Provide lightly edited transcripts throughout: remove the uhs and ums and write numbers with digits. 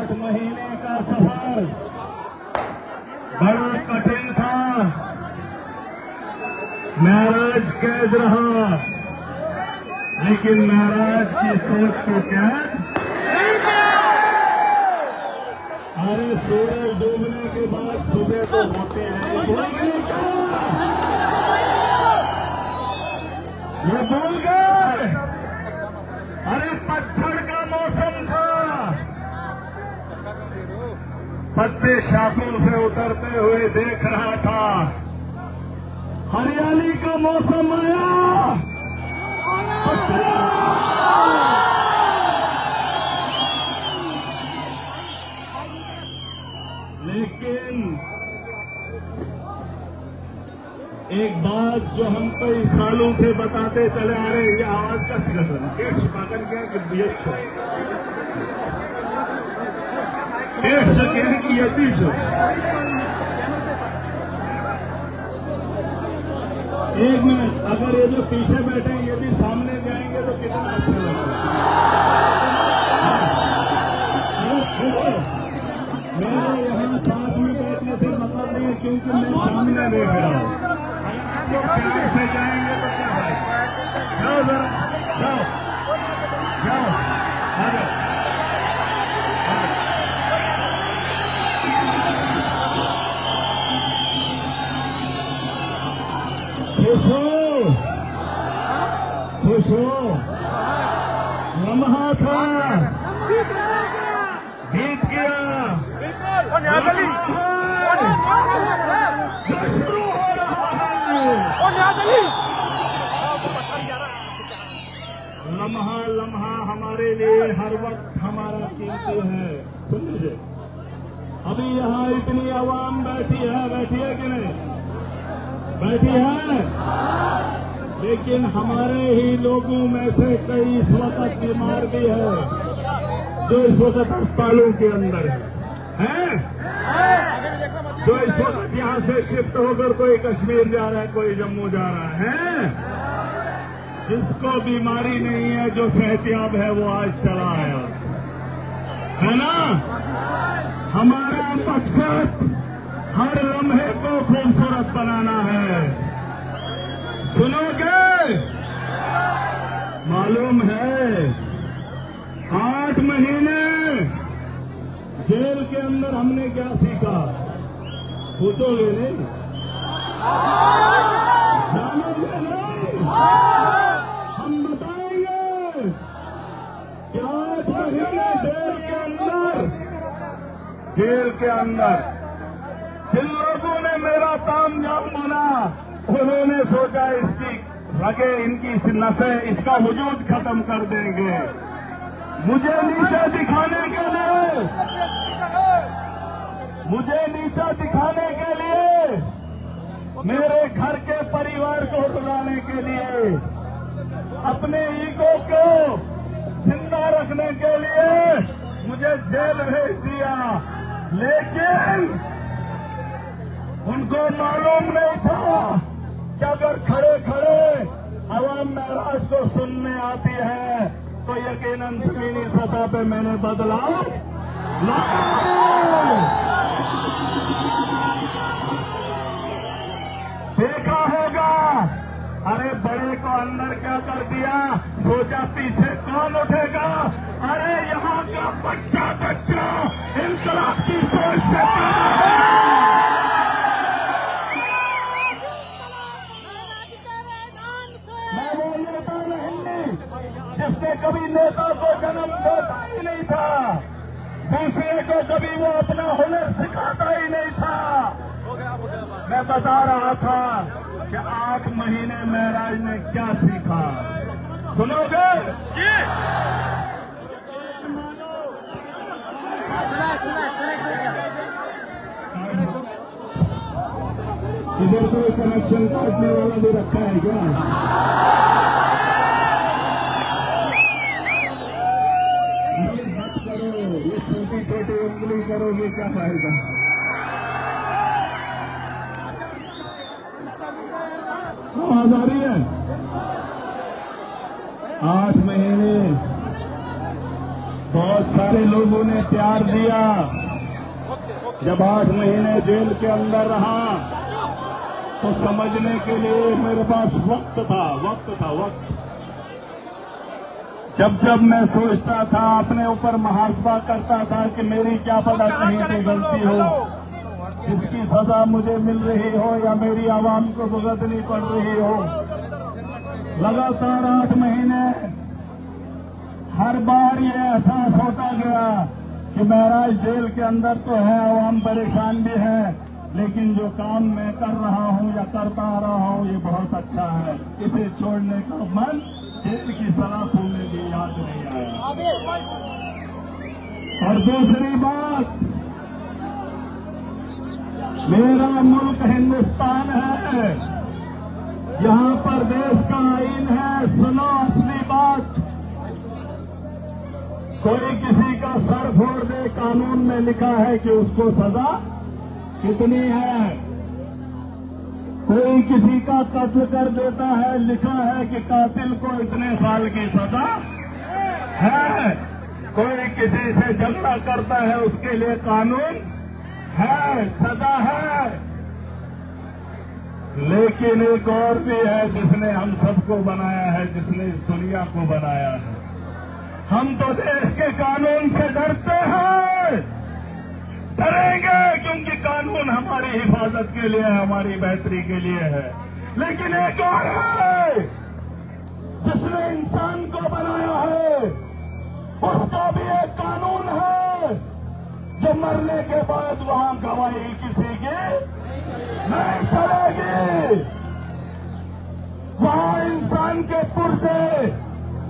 8 महीने का सफर बड़ा कठिन था। महराज कैद रहा, लेकिन महराज की सोच को कैद। अरे सूरज डूबने के बाद सुबह तो होते हैं, ये भूल गए। अरे पतझड़ का मौसम था, पत्ते शाखों से उतरते हुए देख रहा था। हरियाली का मौसम आया, लेकिन एक बात जो हम कई सालों से बताते चले आ रहे हैं, ये आवाज का छिकन पेट छिपाकर क्या कि पेट सकेने की यदि एक मिनट, अगर ये जो पीछे बैठे हैं ये भी सामने जाएंगे तो कितना अच्छा लगेगा। मेरे यहाँ साथ में बैठने से मतलब नहीं है, क्योंकि मैं सामने देख रहा हूँ। तो प्यार से जाएंगे तो क्या है? जाओ जरा, जाओ जाओ, आ जाओ। खुश हो, खुश हो। लम्हा था, बीत गया, शुरू हो रहा है। लम्हा लम्हा हमारे लिए हर वक्त हमारा कीमती है। सुन लीजिए, अभी यहाँ इतनी आवाम बैठी है कि नहीं बैठी है, लेकिन हमारे ही लोगों में से कई इस वक्त बीमार भी है, जो इस वक्त अस्पतालों के अंदर है, जो इस वक्त यहाँ से शिफ्ट होकर कोई कश्मीर जा रहा है, कोई जम्मू जा रहा है। जिसको बीमारी नहीं है, जो सेहतियाब है, वो आज चला आया है ना। हमारा मकसद हर लम्हे को खूबसूरत बनाना है। सुनोगे? मालूम है 8 महीने जेल के अंदर हमने क्या सीखा? पूछोगे नहीं? जानोगे नहीं? हम बताएंगे कि 8 महीने जेल के अंदर जिन लोगों ने मेरा तामझाम माना, उन्होंने सोचा इसकी रगे, इनकी नसें, इसका वजूद खत्म कर देंगे। मुझे नीचा दिखाने के लिए, मेरे घर के परिवार को रुलाने के लिए, अपने ईगो को जिंदा रखने के लिए मुझे जेल भेज दिया। लेकिन उनको मालूम नहीं था कि अगर खड़े खड़े अवाम महराज को सुनने आती है तो यकीनन जमीनी सतह पे मैंने बदलाव लाया। देखा होगा, अरे बड़े को अंदर क्या कर दिया, सोचा पीछे कौन उठेगा। अरे यहाँ का बच्चा इंकलाब की सोच से मैं वो नेता नहीं जिसने कभी नेता को जन्म देता ही नहीं था, दूसरे को कभी वो अपना हुनर सिखाता ही नहीं था। मैं बता रहा था कि 8 महीने महराज ने क्या सीखा। सुनोगे? इधर कोई कनेक्शन काटने वाला भी रखा है क्या? मत करो, ये छोटी छोटी उंगली करोगे क्या फायदा? आवाज आ रही है? 8 महीने बहुत सारे लोगों ने प्यार दिया। जब 8 महीने जेल के अंदर रहा तो समझने के लिए मेरे पास वक्त था। जब मैं सोचता था, अपने ऊपर मुहासबा करता था कि मेरी क्या पता कहीं पे गलती हो, जिसकी सजा मुझे मिल रही हो या मेरी आवाम को भुगतनी पड़ रही हो। लगातार 8 महीने हर बार ये एहसास होता गया कि महराज जेल के अंदर तो है, आवाम परेशान भी है, लेकिन जो काम मैं कर रहा हूं या करता आ रहा हूं ये बहुत अच्छा है। इसे छोड़ने का मन जेल की सलाखों में भी याद नहीं आया। और दूसरी बात, मेरा मुल्क हिंदुस्तान है, यहाँ पर देश का आईन है। सुनो असली बात, कोई किसी का सर फोड़ दे, कानून में लिखा है कि उसको सजा कितनी है। कोई किसी का कत्ल कर देता है, लिखा है कि कातिल को इतने साल की सजा है। कोई किसी से झगड़ा करता है, उसके लिए कानून है, सजा है। लेकिन एक और भी है जिसने हम सबको बनाया है, जिसने इस दुनिया को बनाया है। हम तो देश के कानून से डरते हैं, डरेंगे क्योंकि कानून हमारी हिफाजत के लिए है, हमारी बेहतरी के लिए है। लेकिन एक और है जिसने इंसान को बनाया है, उसका भी एक कानून है जो मरने के बाद वहां गवाही किसी की नहीं चलेगी। वहां इंसान के पुर्जे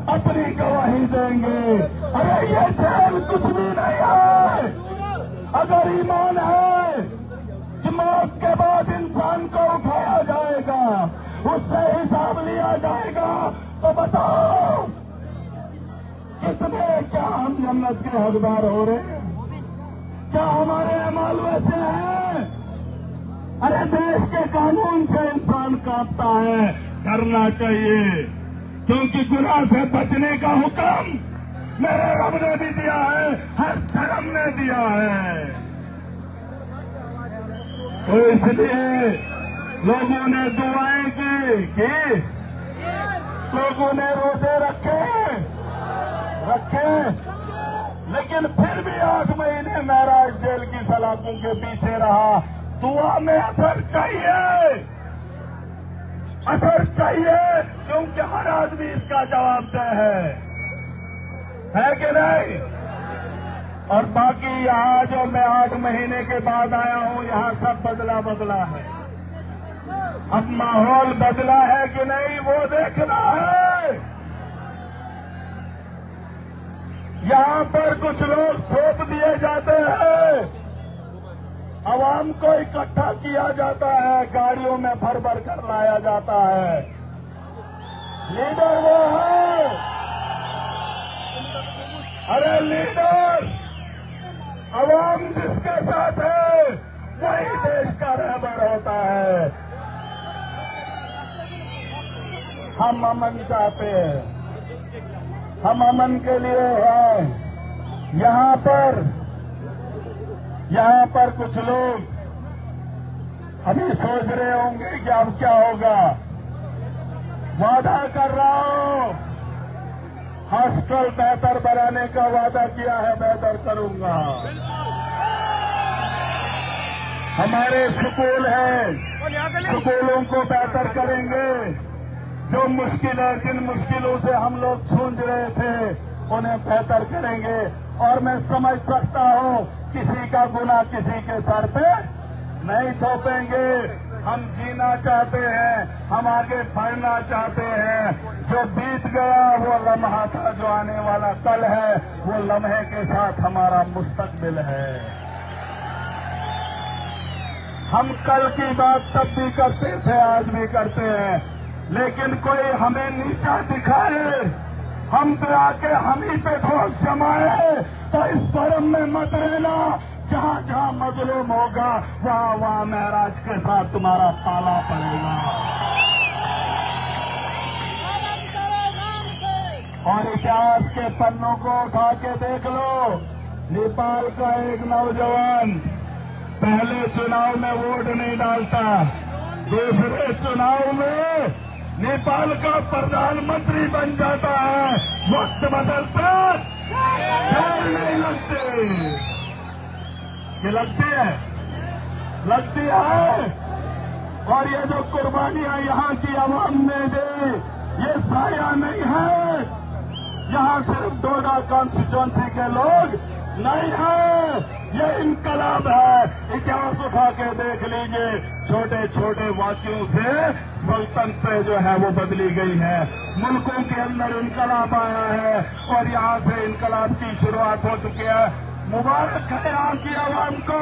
अपनी गवाही देंगे। अरे ये जेल कुछ भी नहीं है। अगर ईमान है कि मौत के बाद इंसान को उठाया जाएगा, उससे हिसाब लिया जाएगा, तो बताओ कितने, क्या हम जन्नत के हकदार हो रहे हैं? क्या हमारे अमाल वैसे हैं? अरे देश के कानून से इंसान कांपता है। करना चाहिए, क्योंकि गुनाह से बचने का हुक्म मेरे रब ने भी दिया है, हर धर्म ने दिया है। तो इसलिए लोगों ने दुआएं की, लोगों ने रोजे रखे, लेकिन फिर भी 8 महीने महराज जेल की सलाखों के पीछे रहा। दुआ में असर चाहिए, क्योंकि हर आदमी इसका जवाबदेह है कि नहीं? और बाकी यहाँ जो मैं 8 महीने के बाद आया हूँ, यहाँ सब बदला है। अब माहौल बदला है कि नहीं वो देखना है। यहाँ पर कुछ लोग थोप दिए जाते हैं, आवाम को इकट्ठा किया जाता है, गाड़ियों में भर कर लाया जाता है। लीडर वो है, अरे लीडर आवाम जिसके साथ है वही देश का रहबर होता है। हम अमन चाहते हैं, हम अमन के लिए हैं। यहाँ पर कुछ लोग अभी सोच रहे होंगे कि अब क्या होगा। वादा कर रहा हूं, हॉस्टल बेहतर बनाने का वादा किया है, बेहतर करूंगा। हमारे स्कूल हैं, स्कूलों को बेहतर करेंगे। जो मुश्किलें, जिन मुश्किलों से हम लोग जूझ रहे थे, उन्हें बेहतर करेंगे। और मैं समझ सकता हूं, किसी का गुनाह किसी के सर पे नहीं थोपेंगे। हम जीना चाहते हैं, हम आगे बढ़ना चाहते हैं। जो बीत गया वो लम्हा था, जो आने वाला कल है वो लम्हे के साथ हमारा मुस्तकबिल है। हम कल की बात तब भी करते थे, आज भी करते हैं, लेकिन कोई हमें नीचा दिखाए, हम पे आके हम ही पे ठोस जमाए, तो इस भरम में मत रहना। जहां जहां मजलूम होगा वहां वहां महराज के साथ तुम्हारा पाला पड़ेगा। और इतिहास के पन्नों को उठा के देख लो। नेपाल का एक नौजवान पहले चुनाव में वोट नहीं डालता, दूसरे चुनाव में नेपाल का प्रधानमंत्री बन जाता है। वक्त बदलता देर नहीं लगती। ये लगती है, लगती है। और ये जो कुर्बानियां यहाँ की आवाम ने दी, ये साया नहीं है। यहाँ सिर्फ डोडा कॉन्स्टिट्यूएंसी के लोग नहीं है, ये इनकलाब है। इतिहास उठा के देख लीजिए, छोटे छोटे वाक्यों से सल्तनतें जो है वो बदली गई है। मुल्कों के अंदर इनकलाब आया है और यहाँ से इनकलाब की शुरुआत हो चुकी है। मुबारक है यहाँ की आवाम को।